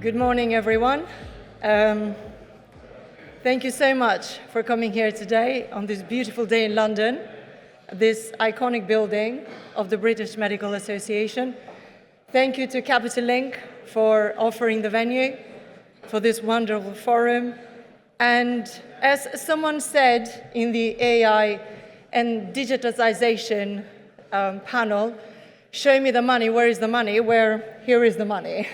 Good morning, everyone. Thank you so much for coming here today on this beautiful day in London, this iconic building of the British Medical Association. Thank you to Capital Link for offering the venue for this wonderful forum. And as someone said in the AI and digitization panel, show me the money, where is the money? Where here is the money.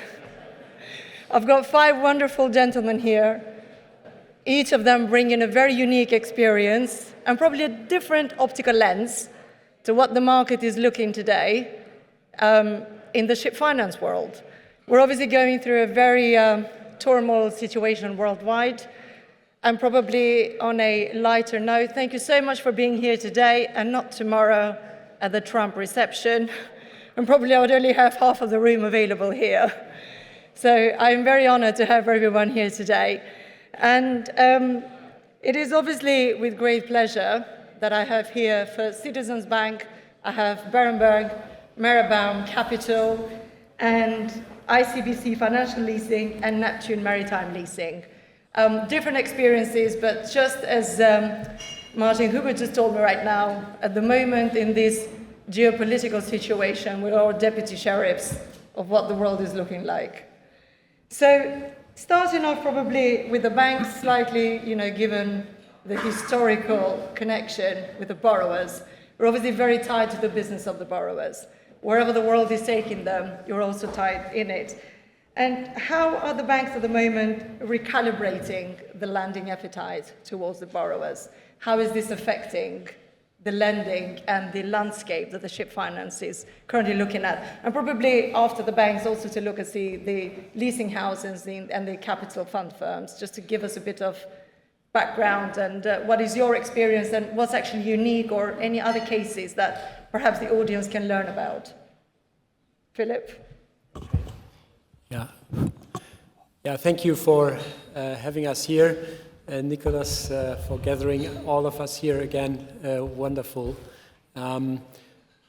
I've got 5 wonderful gentlemen here, each of them bringing a very unique experience and probably a different optical lens to what the market is looking today in the ship finance world. We're obviously going through a very turmoil situation worldwide. And probably on a lighter note, thank you so much for being here today and not tomorrow at the Trump reception. And probably I would only have half of the room available here. So I'm very honored to have everyone here today. And it is obviously with great pleasure that I have here for Citizens Bank, I have Berenberg, Meerbaum Capital, and ICBC Financial Leasing and Neptune Maritime Leasing. Different experiences, but just as Martijn Hubert just told me right now, at the moment in this geopolitical situation, we're all deputy sheriffs of what the world is looking like. So starting off probably with the banks, slightly, given the historical connection with the borrowers, we're obviously very tied to the business of the borrowers. Wherever the world is taking them, you're also tied in it. And how are the banks at the moment recalibrating the lending appetite towards the borrowers? How is this affecting the lending and the landscape that the ship finance is currently looking at? And probably after the banks also to look at the leasing houses and the capital fund firms, just to give us a bit of background and what is your experience and what's actually unique or any other cases that perhaps the audience can learn about. Philipp? Yeah, thank you for having us here. Nicholas, for gathering all of us here again, wonderful. Coming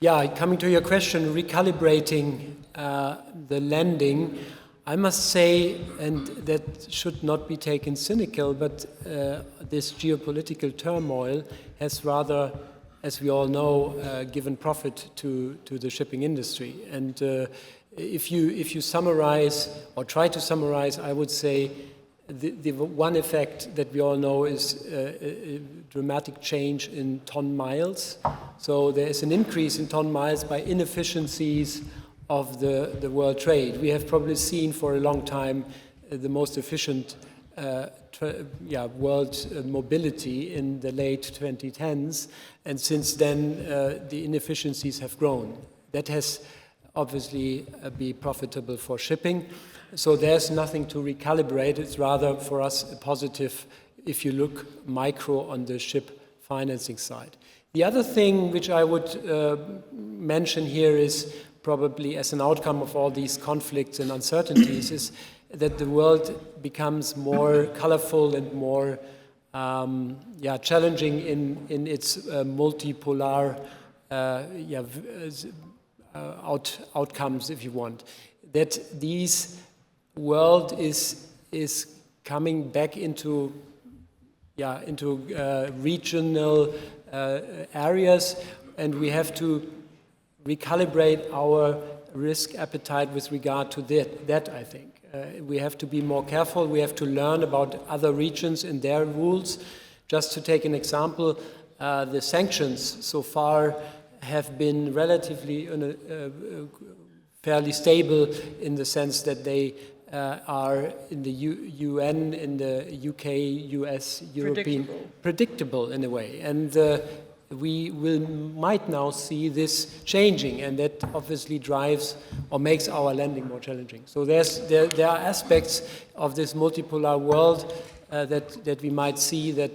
to your question, recalibrating the lending, I must say, and that should not be taken cynical, but this geopolitical turmoil has rather, as we all know, given profit to the shipping industry. And if you summarize or try to summarize, I would say the one effect that we all know is a dramatic change in ton miles. So there is an increase in ton miles by inefficiencies of the world trade. We have probably seen for a long time the most efficient world mobility in the late 2010s, and since then the inefficiencies have grown. That has obviously be profitable for shipping. So there's nothing to recalibrate. It's rather for us a positive if you look micro on the ship financing side. The other thing which I would mention here is probably as an outcome of all these conflicts and uncertainties is that the world becomes more colorful and more challenging in its multipolar outcomes, if you want. That these world is coming back into regional areas, and we have to recalibrate our risk appetite with regard to that I think. We have to be more careful. We have to learn about other regions and their rules. Just to take an example, the sanctions so far have been relatively fairly stable in the sense that they are in the UN, in the UK, US, European, predictable in a way. And we might now see this changing, and that obviously drives or makes our lending more challenging. So there are aspects of this multipolar world that we might see that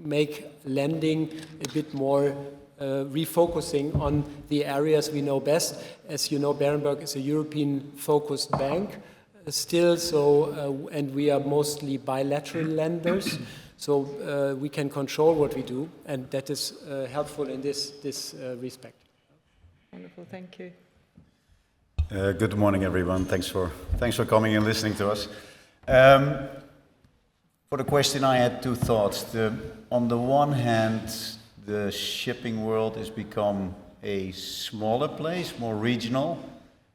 make lending a bit more refocusing on the areas we know best. As you know, Berenberg is a European-focused bank still, so and we are mostly bilateral lenders, so we can control what we do, and that is helpful in this respect. Wonderful, thank you. Good morning, everyone. Thanks for coming and listening to us. For the question, I had two thoughts. On the one hand, the shipping world has become a smaller place, more regional,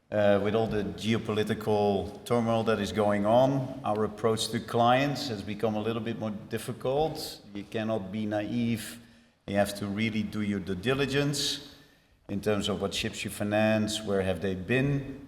with all the geopolitical turmoil that is going on. Our approach to clients has become a little bit more difficult. You cannot be naive. You have to really do your due diligence in terms of what ships you finance, where have they been.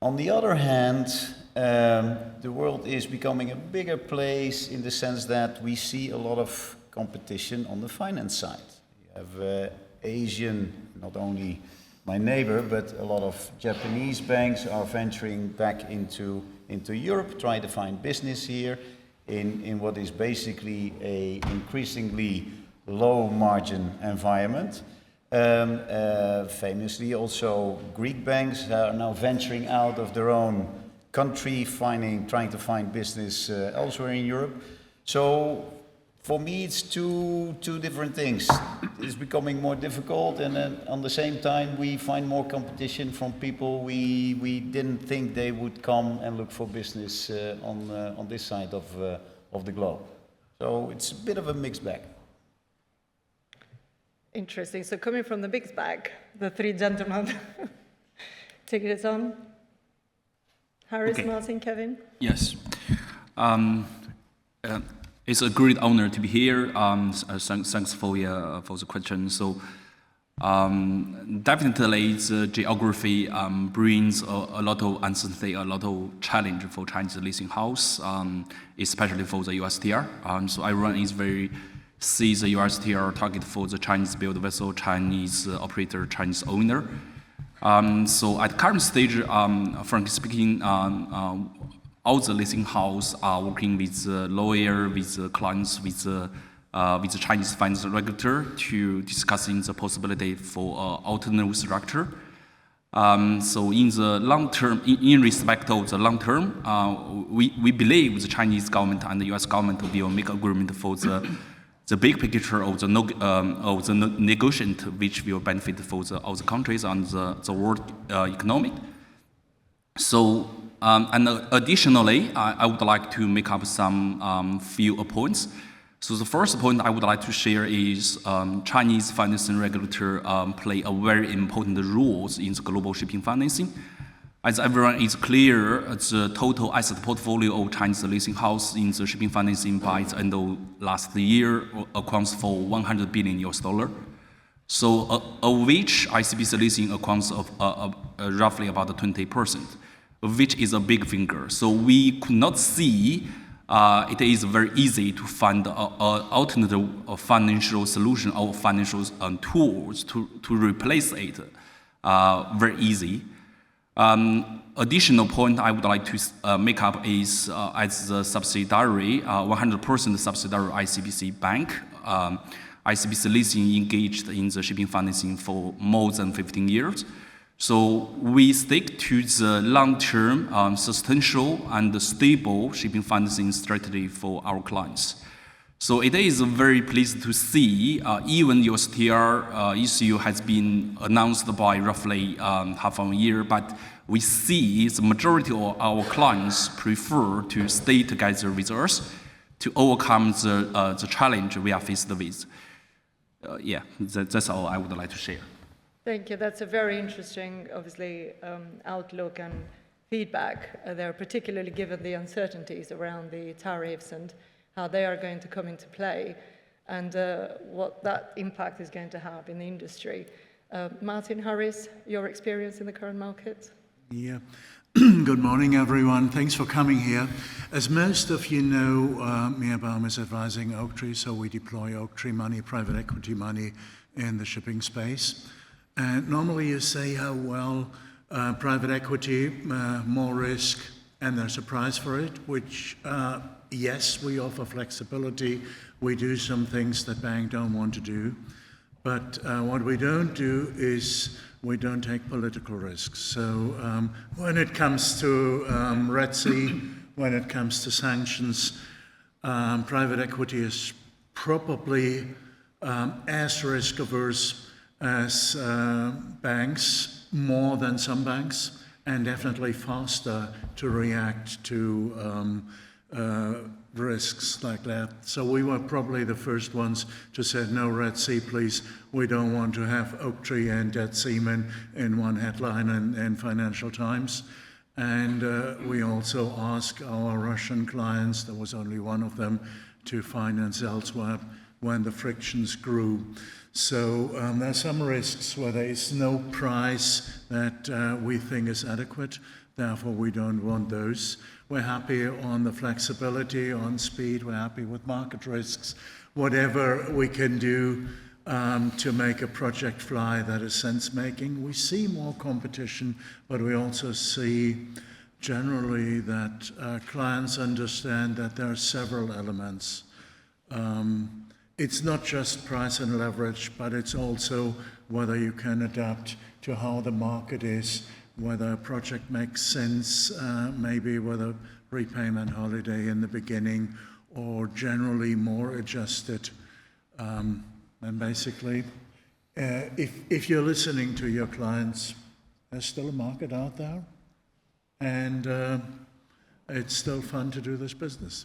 On the other hand, the world is becoming a bigger place in the sense that we see a lot of competition on the finance side. You have Asian, not only my neighbor, but a lot of Japanese banks are venturing back into Europe, trying to find business here in what is basically a increasingly low margin environment. Famously also Greek banks are now venturing out of their own country, trying to find business elsewhere in Europe. So for me it's two different things. It's becoming more difficult, and then on the same time we find more competition from people we didn't think they would come and look for business on this side of the globe. So it's a bit of a mixed bag. Interesting. So coming from the mixed bag, the three gentlemen taking it on. Harris, okay. Martin, Kevin? Yes. It's a great honor to be here. Thanks for the question. So definitely the geography brings a lot of uncertainty, a lot of challenge for Chinese leasing house, especially for the USTR. So everyone is sees the USTR target for the Chinese build vessel, Chinese operator, Chinese owner. So at current stage, frankly speaking, all the leasing house are working with the lawyer, with the clients, with the Chinese finance regulator to discussing the possibility for alternative structure. So in the long term, in respect of the long term, we believe the Chinese government and the US government will make agreement for the big picture of the negotiation, which will benefit for all the countries and the world economic. So, and additionally, I would like to make up some few points. So the first point I would like to share is Chinese financing regulator play a very important role in the global shipping financing. As everyone is clear, the total asset portfolio of Chinese leasing house in the shipping financing by the end of last year accounts for $100 billion. So of which ICBC leasing accounts of roughly about 20%, which is a big figure. So we could not see it is very easy to find an alternative financial solution or financial tools to replace it very easy. Additional point I would like to make up is as the subsidiary, 100% subsidiary ICBC Bank, ICBC Leasing engaged in the shipping financing for more than 15 years. So we stick to the long-term, sustainable and stable shipping financing strategy for our clients. So it is very pleased to see even USTR issue has been announced by roughly half a year, but we see the majority of our clients prefer to stay together with us to overcome the challenge we are faced with. Yeah, that's all I would like to share. Thank you. That's a very interesting, obviously, outlook and feedback there, particularly given the uncertainties around the tariffs and how they are going to come into play and what that impact is going to have in the industry. Martin, Harris, your experience in the current market? Yeah. Good morning, everyone. Thanks for coming here. As most of you know, Meerbaum is advising Oaktree, so we deploy Oaktree money, private equity money in the shipping space. And normally you say how well private equity, more risk, and there's a price for it, which yes, we offer flexibility. We do some things that banks don't want to do. But what we don't do is we don't take political risks. So when it comes to Red Sea, when it comes to sanctions, private equity is probably as risk averse as banks. more than some banks and definitely faster to react to risks like that. So we were probably the first ones to say, no Red Sea, please. We don't want to have Oaktree and Dead Seaman in one headline in Financial Times. And we also asked our Russian clients, there was only one of them, to finance elsewhere when the frictions grew. So there are some risks where there is no price that we think is adequate. Therefore, we don't want those. We're happy on the flexibility, on speed. We're happy with market risks. Whatever we can do to make a project fly that is sense-making. We see more competition, but we also see generally that clients understand that there are several elements. It's not just price and leverage, but it's also whether you can adapt to how the market is, whether a project makes sense, maybe with a repayment holiday in the beginning, or generally more adjusted. And basically, if you're listening to your clients, there's still a market out there, and it's still fun to do this business.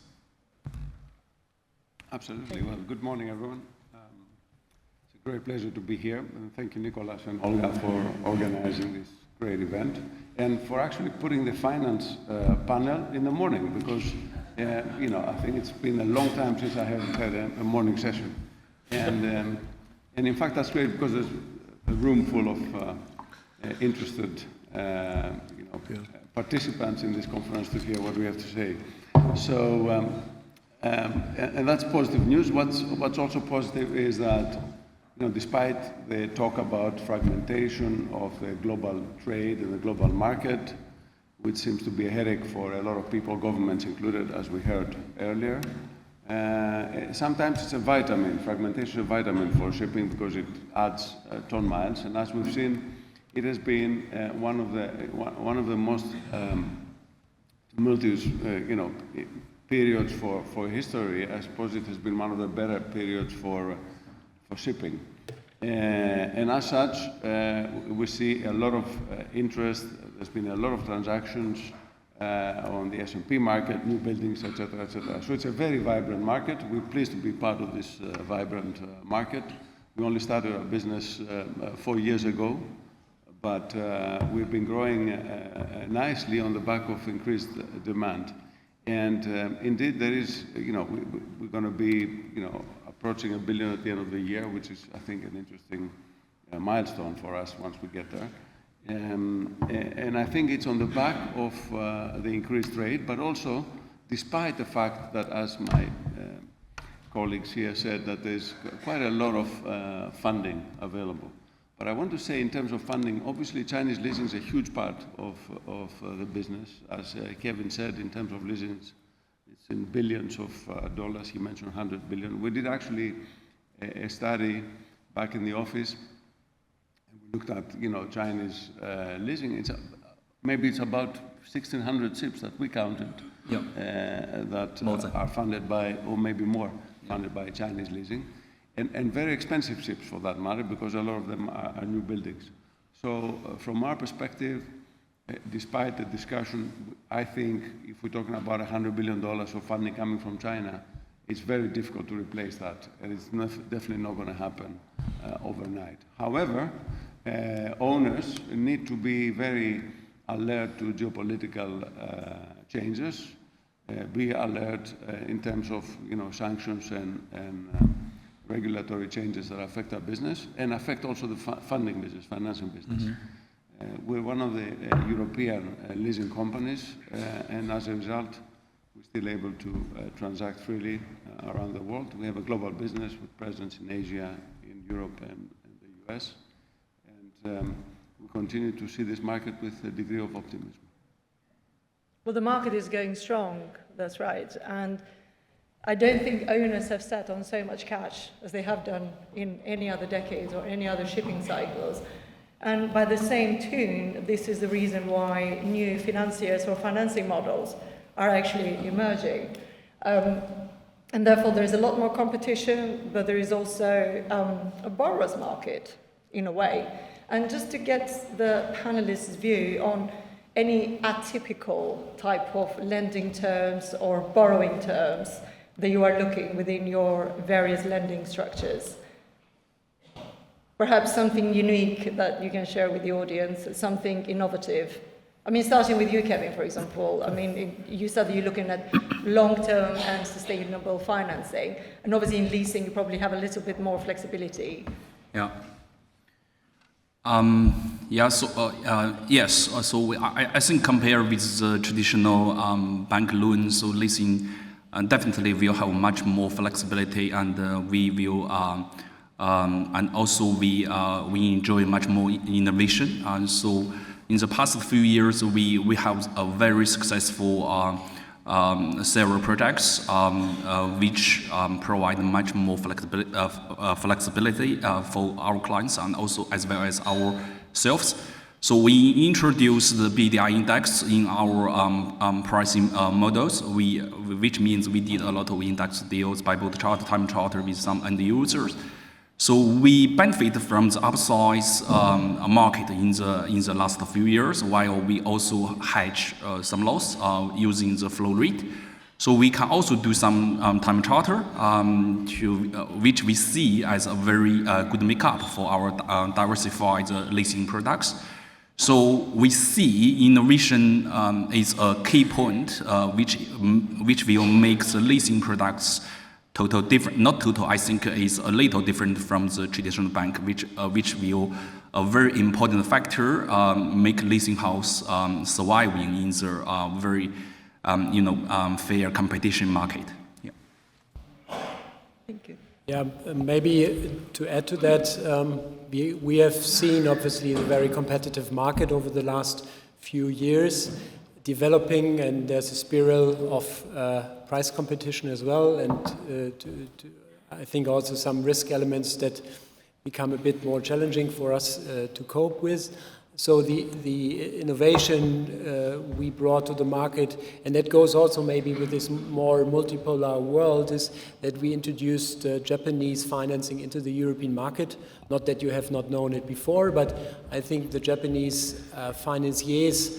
Absolutely. Well, good morning, everyone. It's a great pleasure to be here, and thank you, Nicolas and Olga, for organizing this great event, and for actually putting the finance panel in the morning, because I think it's been a long time since I haven't had a morning session, and in fact that's great because there's a room full of interested participants in this conference to hear what we have to say. So, and that's positive news. What's also positive is that, despite the talk about fragmentation of the global trade and the global market, which seems to be a headache for a lot of people, governments included, as we heard earlier, sometimes it's a vitamin. Fragmentation is a vitamin for shipping because it adds ton miles, and as we've seen, it has been one of the most tumultuous, periods for history. I suppose it has been one of the better periods for shipping. And as such, we see a lot of interest. There's been a lot of transactions on the S&P market, new buildings, etc., etc. So it's a very vibrant market. We're pleased to be part of this vibrant market. We only started our business 4 years ago, but we've been growing nicely on the back of increased demand. And indeed, there is, we're going to be, approaching $1 billion at the end of the year, which is, I think, an interesting milestone for us once we get there. And I think it's on the back of the increased trade, but also despite the fact that, as my colleagues here said, that there's quite a lot of funding available. But I want to say, in terms of funding, obviously Chinese leasing is a huge part of the business. As Kevin said, in terms of leasing, it's in billions of dollars. He mentioned 100 billion. We did actually a study back in the office. We looked at, Chinese leasing. Maybe it's about 1,600 ships that we counted that are funded by, or maybe more, funded by Chinese leasing. And very expensive ships for that matter, because a lot of them are new buildings. So from our perspective, despite the discussion, I think if we're talking about $100 billion of funding coming from China, it's very difficult to replace that, and it's definitely not going to happen overnight. However, owners need to be very alert to geopolitical changes, be alert in terms of sanctions and regulatory changes that affect our business and affect also the funding business, financing business. Mm-hmm. We're one of the European leasing companies, and as a result, we're still able to transact freely around the world. We have a global business with presence in Asia, in Europe, and the US, and we continue to see this market with a degree of optimism. Well, the market is going strong, that's right, and I don't think owners have sat on so much cash as they have done in any other decades or any other shipping cycles. And by the same tune, this is the reason why new financiers or financing models are actually emerging. And therefore, there's a lot more competition, but there is also a borrower's market, in a way. And just to get the panelists' view on any atypical type of lending terms or borrowing terms that you are looking within your various lending structures. Perhaps something unique that you can share with the audience, something innovative. I mean, starting with you, Kevin, for example. I mean, you said that you're looking at long-term and sustainable financing. And obviously in leasing, you probably have a little bit more flexibility. Yeah. Yes. So I think compared with the traditional bank loans, so leasing definitely will have much more flexibility, and we will, and also we enjoy much more innovation. And so in the past few years, we have a very successful several projects which provide much more flexibility for our clients and also as well as ourselves. So we introduced the BDI index in our pricing models, which means we did a lot of index deals by both charter, time charter with some end users. So we benefit from the upside market in the last few years, while we also hedge some loss using the flow rate. So we can also do some time charter, which we see as a very good makeup for our diversified leasing products. So we see innovation is a key point, which will make the leasing products total different, not total, I think is a little different from the traditional bank, which will a very important factor make leasing house surviving in the very fair competition market. Yeah. Thank you. Yeah, maybe to add to that, we have seen obviously a very competitive market over the last few years developing, and there's a spiral of price competition as well, and I think also some risk elements that become a bit more challenging for us to cope with. So the innovation we brought to the market, and that goes also maybe with this more multipolar world, is that we introduced Japanese financing into the European market. Not that you have not known it before, but I think the Japanese financiers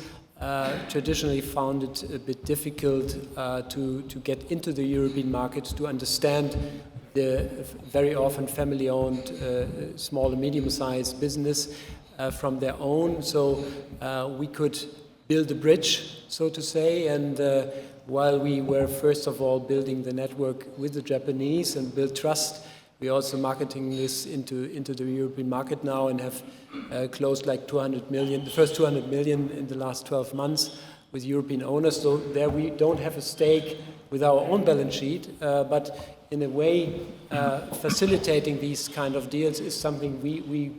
traditionally found it a bit difficult to get into the European market, to understand the very often family-owned small and medium-sized business from their own. So we could build a bridge, so to say, and while we were first of all building the network with the Japanese and build trust, we're also marketing this into the European market now and have closed like 200 million, the first 200 million in the last 12 months with European owners. So there we don't have a stake with our own balance sheet, but in a way facilitating these kind of deals is something we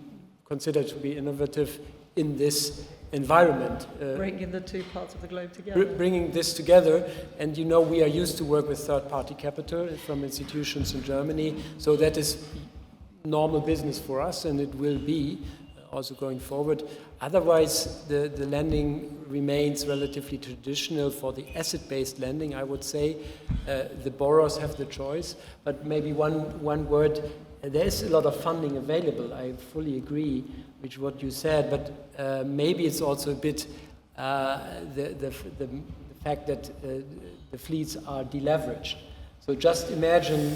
consider to be innovative in this environment. Bringing the two parts of the globe together. Bringing this together, and we are used to work with third-party capital from institutions in Germany, so that is normal business for us, and it will be also going forward. Otherwise, the lending remains relatively traditional for the asset-based lending, I would say. The borrowers have the choice, but maybe one word. There is a lot of funding available, I fully agree with what you said, but maybe it's also a bit the fact that the fleets are deleveraged. So just imagine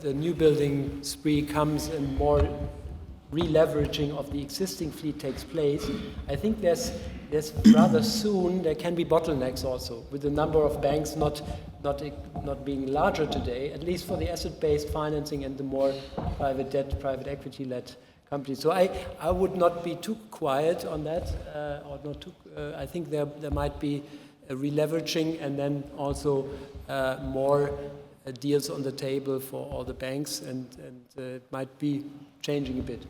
the new building spree comes and more re-leveraging of the existing fleet takes place. I think there's rather soon there can be bottlenecks also with the number of banks not being larger today, at least for the asset-based financing and the more private debt, private equity-led companies. So I would not be too quiet on that, or not too. I think there might be a re-leveraging and then also more deals on the table for all the banks, and it might be changing a bit.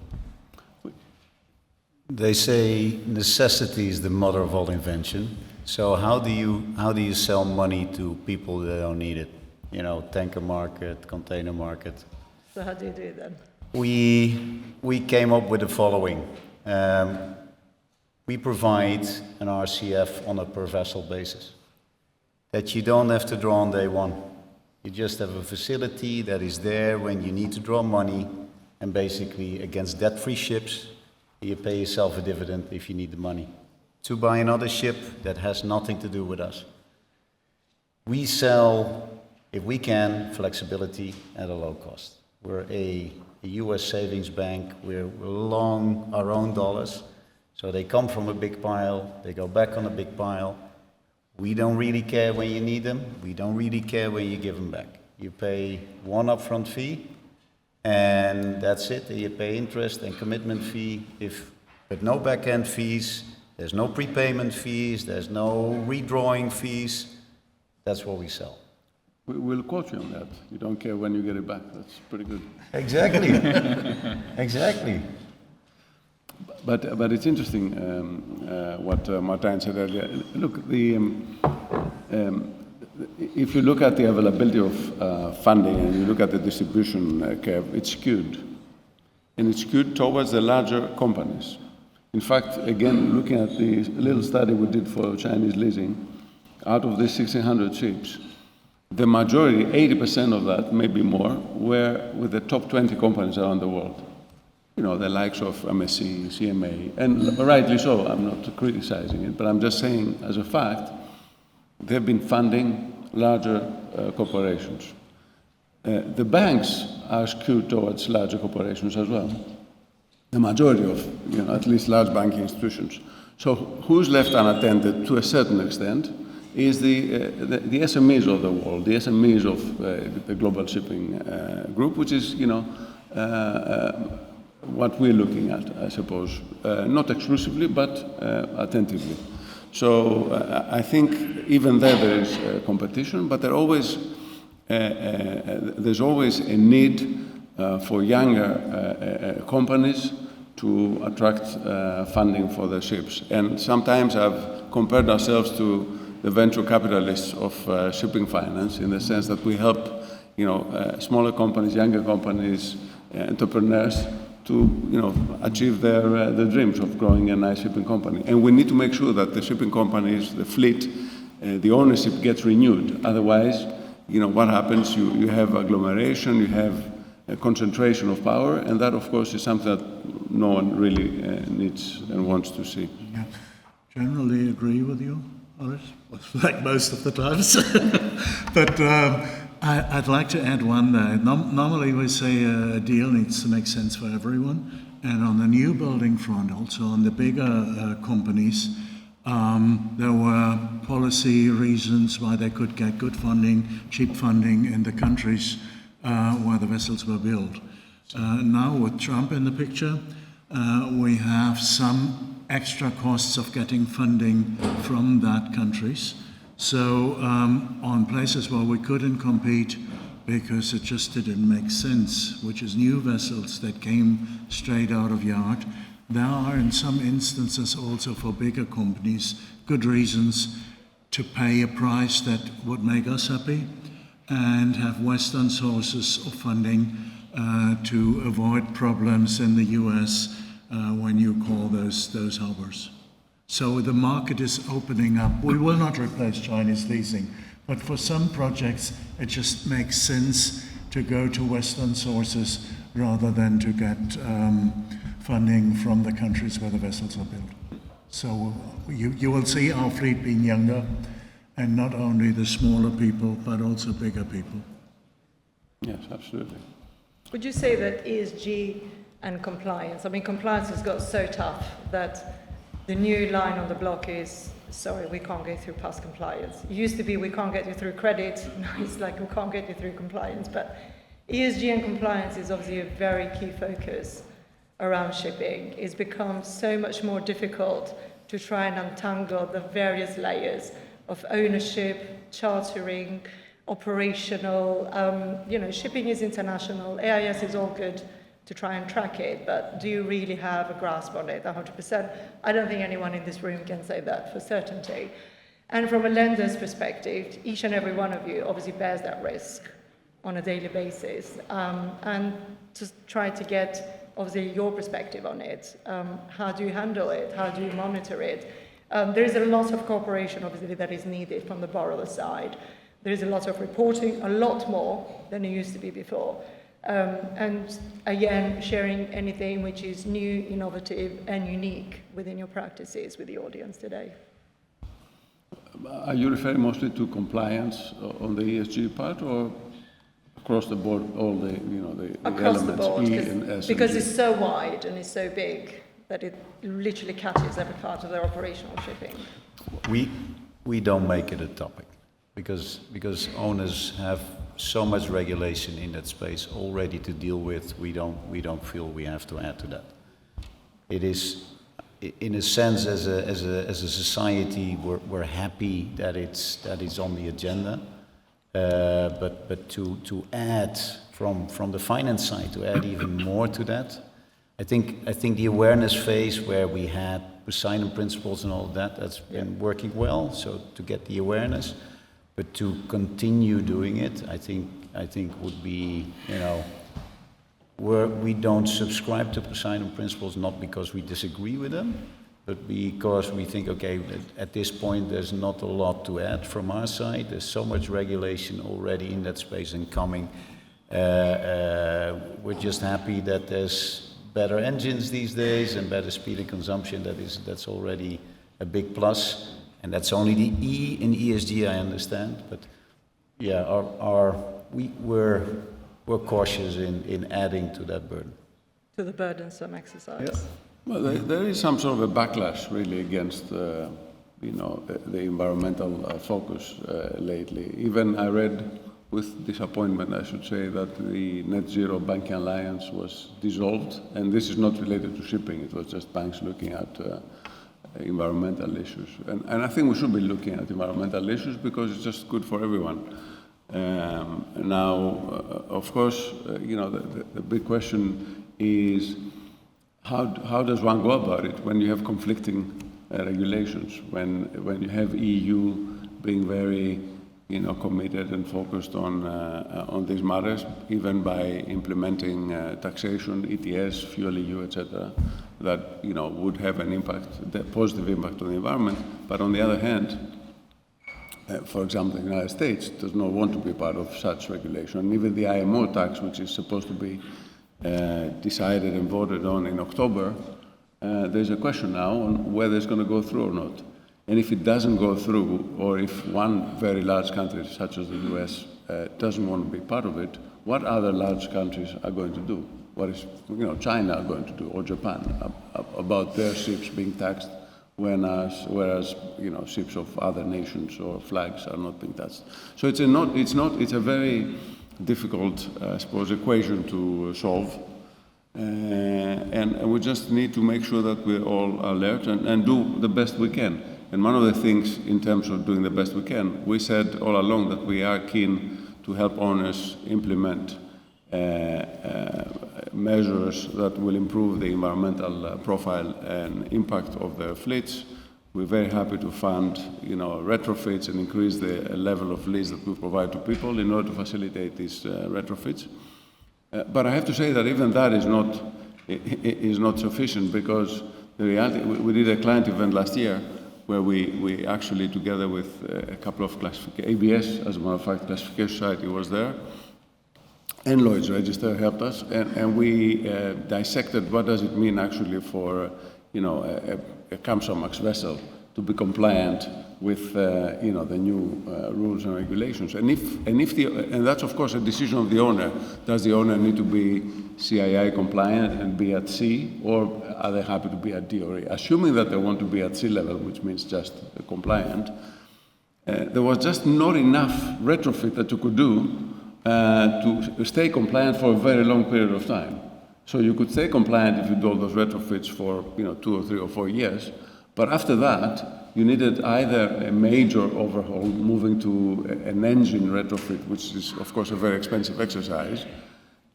They say necessity is the mother of all invention. So how do you sell money to people that don't need it? Tanker market, container market. So how do you do it then? We came up with the following. We provide an RCF on a per vessel basis that you don't have to draw on day one. You just have a facility that is there when you need to draw money, and basically against debt-free ships, You pay yourself a dividend if you need the money to buy another ship that has nothing to do with us. We sell, if we can, flexibility at a low cost. We're a US savings bank. We're long our own dollars. So they come from a big pile, they go back on a big pile. We don't really care when you need them. We don't really care when you give them back. You pay one upfront fee, and that's it. You pay interest and commitment fee, but no back-end fees. There's no prepayment fees. There's no redrawing fees. That's what we sell. We'll quote you on that. You don't care when you get it back. That's pretty good. Exactly. Exactly. But it's interesting what Martijn said earlier. Look, if you look at the availability of funding and you look at the distribution curve, it's skewed. And it's skewed towards the larger companies. In fact, again, looking at the little study we did for Chinese leasing, out of the 1,600 ships, the majority, 80% of that, maybe more, were with the top 20 companies around the world. You know, the likes of MSC, CMA, and rightly so, I'm not criticizing it, but I'm just saying, as a fact, they've been funding larger corporations. The banks are skewed towards larger corporations as well. The majority of, at least large banking institutions. So who's left unattended to a certain extent is the SMEs of the world, the SMEs of the global shipping group, which is, what we're looking at, I suppose. Not exclusively, but attentively. So I think even there is competition, but there's always a need for younger companies to attract funding for their ships. And sometimes I've compared ourselves to the venture capitalists of shipping finance, in the sense that we help, smaller companies, younger companies, entrepreneurs to, achieve their dreams of growing a nice shipping company. And we need to make sure that the shipping companies, the fleet, the ownership gets renewed. Otherwise, what happens? You have agglomeration, you have a concentration of power, and that, of course, is something that no one really needs and wants to see. Yeah. Generally agree with you, Horace, like most of the times. But I'd like to add one there. Normally we say a deal needs to make sense for everyone, and on the new building front, also on the bigger companies, there were policy reasons why they could get good funding, cheap funding in the countries where the vessels were built. Now with Trump in the picture, we have some extra costs of getting funding from that countries. So on places where we couldn't compete because it just didn't make sense, which is new vessels that came straight out of yard, there are in some instances also for bigger companies good reasons to pay a price that would make us happy and have Western sources of funding to avoid problems in the US when you call those harbors. So the market is opening up. We will not replace Chinese leasing, but for some projects it just makes sense to go to Western sources rather than to get funding from the countries where the vessels are built. So you will see our fleet being younger, and not only the smaller people, but also bigger people. Yes, absolutely. Would you say that ESG and compliance, compliance has got so tough that the new line on the block is, sorry, we can't get through past compliance. It used to be we can't get you through credit, now it's like we can't get you through compliance, but ESG and compliance is obviously a very key focus around shipping. It's become so much more difficult to try and untangle the various layers of ownership, chartering, operational, shipping is international, AIS is all good to try and track it, but do you really have a grasp on it 100%? I don't think anyone in this room can say that for certainty. And from a lender's perspective, each and every one of you obviously bears that risk on a daily basis, and to try to get obviously your perspective on it. How do you handle it? How do you monitor it? There is a lot of cooperation, obviously, that is needed from the borrower side. There is a lot of reporting, a lot more than it used to be before. And again, sharing anything which is new, innovative, and unique within your practices with the audience today. Are you referring mostly to compliance on the ESG part, or across the board, all the Across elements, the board, E and S? because it's so wide and it's so big that it literally catches every part of their operational shipping. We don't make it a topic because owners have so much regulation in that space already to deal with. We don't feel we have to add to that. It is, in a sense, as a society, we're happy that it's on the agenda. But to add from the finance side, to add even more to that, I think the awareness phase where we had Poseidon principles and all of that's been working well. So to get the awareness, but to continue doing it, I think would be, we don't subscribe to Poseidon principles not because we disagree with them, but because we think, okay, at this point there's not a lot to add from our side. There's so much regulation already in that space and coming. We're just happy that there's better engines these days and better speed and consumption. That's already a big plus. And that's only the E in ESG, I understand. But yeah, we're cautious in adding to that burden. To the burdensome exercise. Yeah. Well, there is some sort of a backlash really against the environmental focus lately. Even I read with disappointment, I should say, that the Net Zero Banking Alliance was dissolved, and this is not related to shipping. It was just banks looking at environmental issues, and I think we should be looking at environmental issues because it's just good for everyone. Now, of course, the big question is how does one go about it when you have conflicting regulations, when you have EU being very committed and focused on these matters, even by implementing taxation, ETS, fuel EU, etc., that would have an impact, a positive impact on the environment. But on the other hand, for example, the United States does not want to be part of such regulation. And even the IMO tax, which is supposed to be decided and voted on in October, there's a question now on whether it's going to go through or not. And if it doesn't go through, or if one very large country, such as the US, doesn't want to be part of it, what other large countries are going to do? What is China going to do, or Japan, about their ships being taxed, whereas ships of other nations or flags are not being taxed? So it's a very difficult, I suppose, equation to solve. And we just need to make sure that we're all alert and do the best we can. And one of the things in terms of doing the best we can, we said all along that we are keen to help owners implement measures that will improve the environmental profile and impact of their fleets. We're very happy to fund, retrofits and increase the level of lease that we provide to people in order to facilitate these retrofits. But I have to say that even that is not sufficient, because the reality, we did a client event last year where we actually, together with a couple of ABS, as a matter of fact, Classification Society was there, and Lloyd's Register helped us, and we dissected what does it mean actually for a Kamsarmax vessel to be compliant with the new rules and regulations. And that's of course a decision of the owner. Does the owner need to be CII compliant and be at sea, or are they happy to be at D or E? Assuming that they want to be at sea level, which means just compliant, there was just not enough retrofit that you could do to stay compliant for a very long period of time. So you could stay compliant if you do all those retrofits for 2 or 3 or 4 years, but after that you needed either a major overhaul, moving to an engine retrofit, which is of course a very expensive exercise,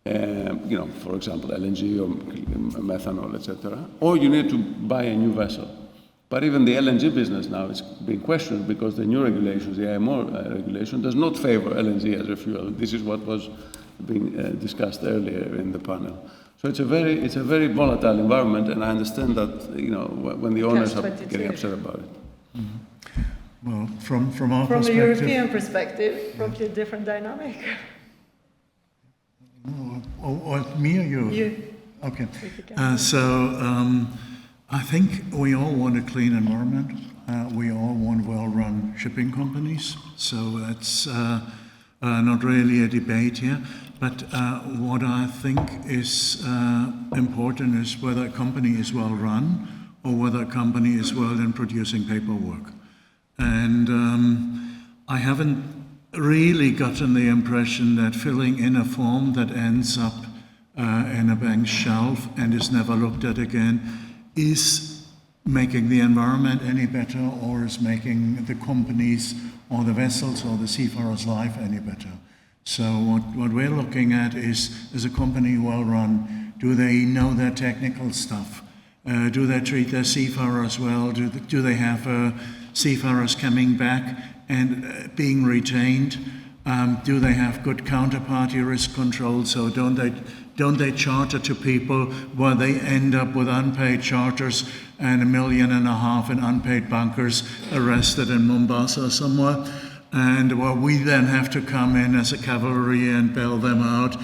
for example LNG or methanol, etc., or you need to buy a new vessel. But even the LNG business now is being questioned because the new regulations, the IMO regulation, does not favor LNG as a fuel. This is what was being discussed earlier in the panel. So it's a very volatile environment, and I understand that when the owners are getting upset about it. Mm-hmm. Well, from our perspective, a European perspective, probably a different dynamic. Or me or you? You. Okay. I think we all want a clean environment. We all want well-run shipping companies. So that's not really a debate here. But what I think is important is whether a company is well-run or whether a company is well in producing paperwork. And I haven't really gotten the impression that filling in a form that ends up in a bank's shelf and is never looked at again is making the environment any better or is making the companies or the vessels or the seafarers' life any better. So what we're looking at is a company well run? Do they know their technical stuff? Do they treat their seafarers well? Do they have seafarers coming back and being retained? Do they have good counterparty risk control? So don't they charter to people where they end up with unpaid charters and $1.5 million in unpaid bunkers arrested in Mombasa somewhere? And we then have to come in as a cavalry and bail them out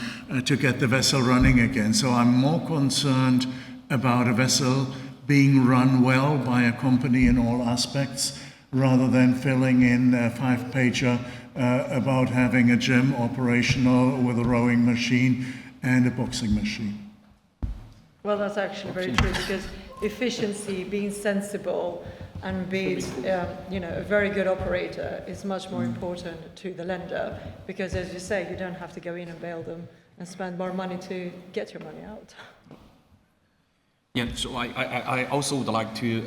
to get the vessel running again. So I'm more concerned about a vessel being run well by a company in all aspects rather than filling in a 5-pager about having a gym operational with a rowing machine and a boxing machine. Well, that's actually very true, because efficiency, being sensible, and being a very good operator is much more important to the lender, because, as you say, you don't have to go in and bail them and spend more money to get your money out. Yeah, so I also would like to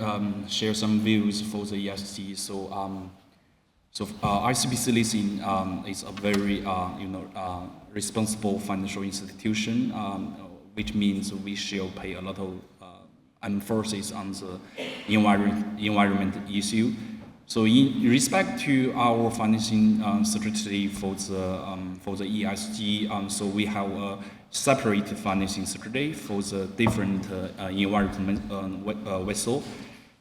share some views for the ESG. So ICBC Leasing is a very responsible financial institution, which means we shall pay a lot of emphasis on the environment issue. So in respect to our financing strategy for the ESG, so we have a separate financing strategy for the different environment vessel.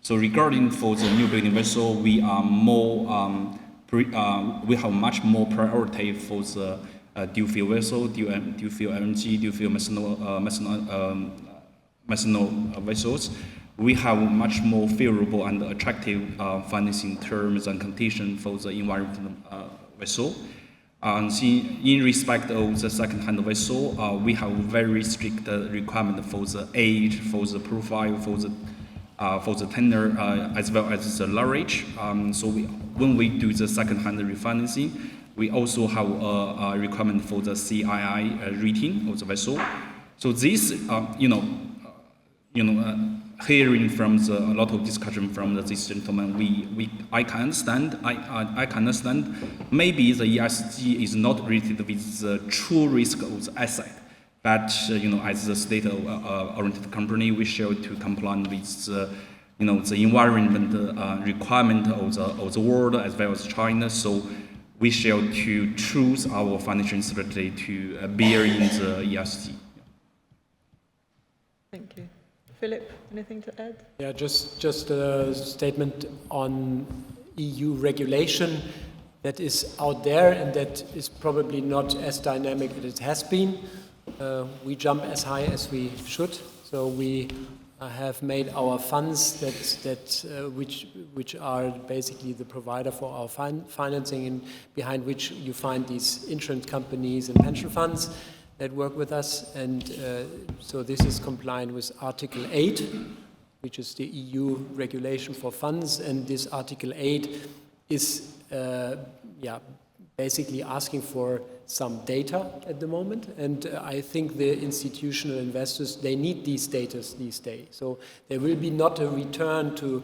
So regarding for the new building vessel, we are more we have much more priority for the dual fuel vessel, dual fuel LNG, dual fuel methanol vessels. We have much more favorable and attractive financing terms and conditions for the environmental vessel. In respect of the second-hand vessel, we have very strict requirement for the age, for the profile, for the tenor, as well as the leverage. When we do the second-hand refinancing, we also have a requirement for the CII rating of the vessel. So this, hearing from a lot of discussion from this gentleman, I can understand. I can understand. Maybe the ESG is not related with the true risk of the asset, but as the state-oriented company, we shall to comply with the environment requirement of the world as well as China. So we shall to choose our financial strategy to bear in the ESG. Thank you. Philipp, anything to add? Yeah, just a statement on EU regulation that is out there and that is probably not as dynamic as it has been. We jump as high as we should, so we have made our funds which are basically the provider for our financing, and behind which you find these insurance companies and pension funds that work with us, and so this is compliant with Article 8, which is the EU regulation for funds, and this Article 8 is basically asking for some data at the moment, and I think the institutional investors, they need these data these days. So there will be not a return to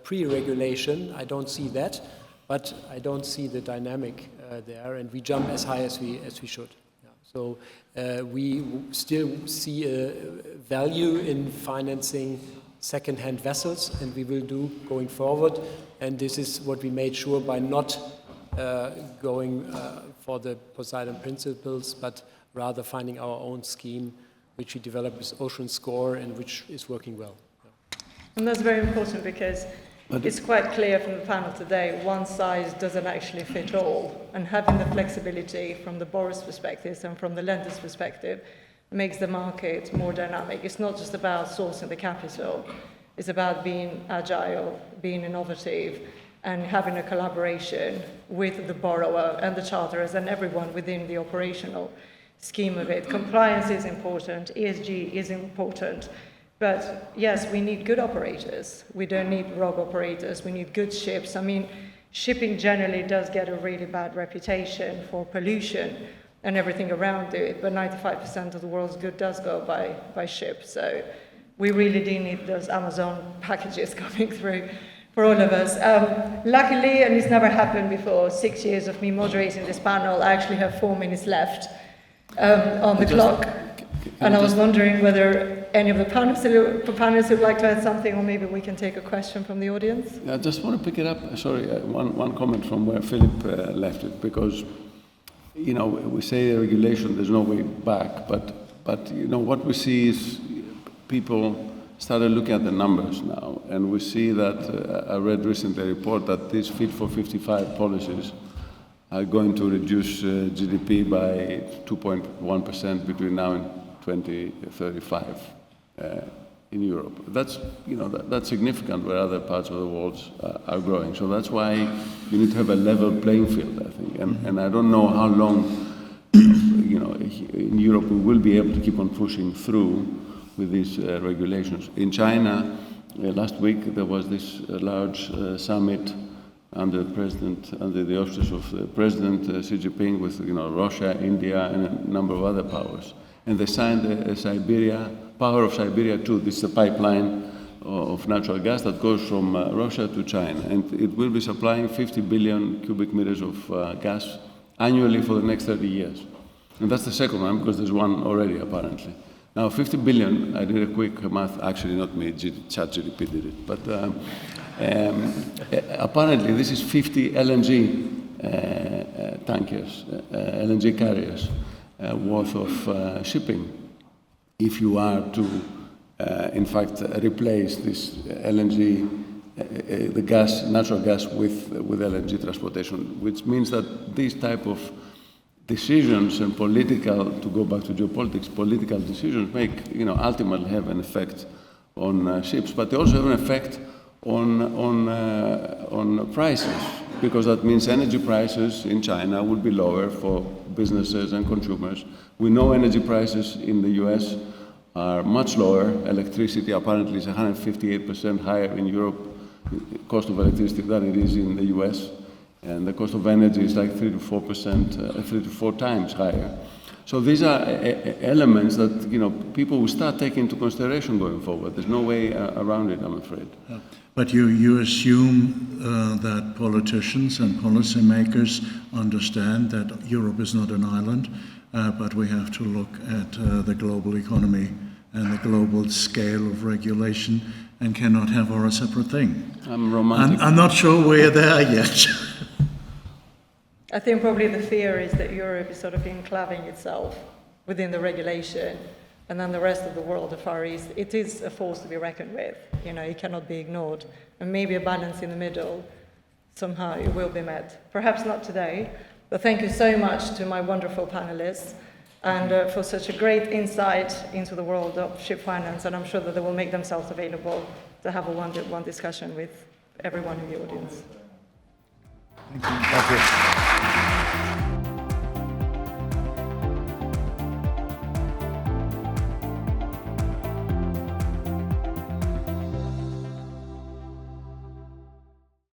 pre-regulation, I don't see that, but I don't see the dynamic there, and we jump as high as we should. So we still see a value in financing second-hand vessels, and we will do going forward. And this is what we made sure by not going for the Poseidon principles, but rather finding our own scheme, which we developed with Ocean Score and which is working well. And that's very important, because it's quite clear from the panel today, one size doesn't actually fit all. And having the flexibility from the borrower's perspective and from the lender's perspective makes the market more dynamic. It's not just about sourcing the capital. It's about being agile, being innovative, and having a collaboration with the borrower and the charterers and everyone within the operational scheme of it. Compliance is important, ESG is important, but yes, we need good operators. We don't need rogue operators, we need good ships. I mean, shipping generally does get a really bad reputation for pollution and everything around it, but 95% of the world's good does go by ship. So we really do need those Amazon packages coming through for all of us. Luckily, and it's never happened before, 6 years of me moderating this panel, I actually have 4 minutes left on the clock. And I was wondering whether any of the panelists would like to add something, or maybe we can take a question from the audience. I just want to pick it up, sorry, one comment from where Philipp left it, because, you know, we say regulation, there's no way back, but you know, what we see is people started looking at the numbers now, and we see that, I read recently a report that these Fit for 55 policies are going to reduce GDP by 2.1% between now and 2035 in Europe. That's, you know, that's significant where other parts of the world are growing. So that's why you need to have a level playing field, I think. And I don't know how long, you know, in Europe we will be able to keep on pushing through with these regulations. In China, last week there was this large summit under the auspices of the President Xi Jinping with, you know, Russia, India, and a number of other powers. And they signed the Power of Siberia 2. This is a pipeline of natural gas that goes from Russia to China, and it will be supplying 50 billion cubic meters of gas annually for the next 30 years. And that's the second one, because there's one already, apparently. Now, 50 billion, I did a quick math, actually not me, ChatGPT did it, but apparently this is 50 LNG tankers, LNG carriers worth of shipping. If you are to, in fact, replace this LNG, the gas, natural gas with LNG transportation, which means that these type of decisions and political, to go back to geopolitics, political decisions make, you know, ultimately have an effect on ships, but they also have an effect on prices, because that means energy prices in China will be lower for businesses and consumers. We know energy prices in the US are much lower. Electricity apparently is 158% higher in Europe, cost of electricity, than it is in the US. And the cost of energy is like 3 to 4 times higher. So these are elements that, you know, people will start taking into consideration going forward. There's no way around it, I'm afraid. Yeah. But you assume that politicians and policymakers understand that Europe is not an island, but we have to look at the global economy and the global scale of regulation, and cannot have all a separate thing. I'm romantic. I'm not sure we're there yet. I think probably the fear is that Europe is sort of enclaving itself within the regulation, and then the rest of the world, the Far East, it is a force to be reckoned with. You know, it cannot be ignored. And maybe a balance in the middle, somehow it will be met. Perhaps not today, but thank you so much to my wonderful panelists, and for such a great insight into the world of ship finance, and I'm sure that they will make themselves available to have a one-to-one discussion with everyone in the audience. Thank you.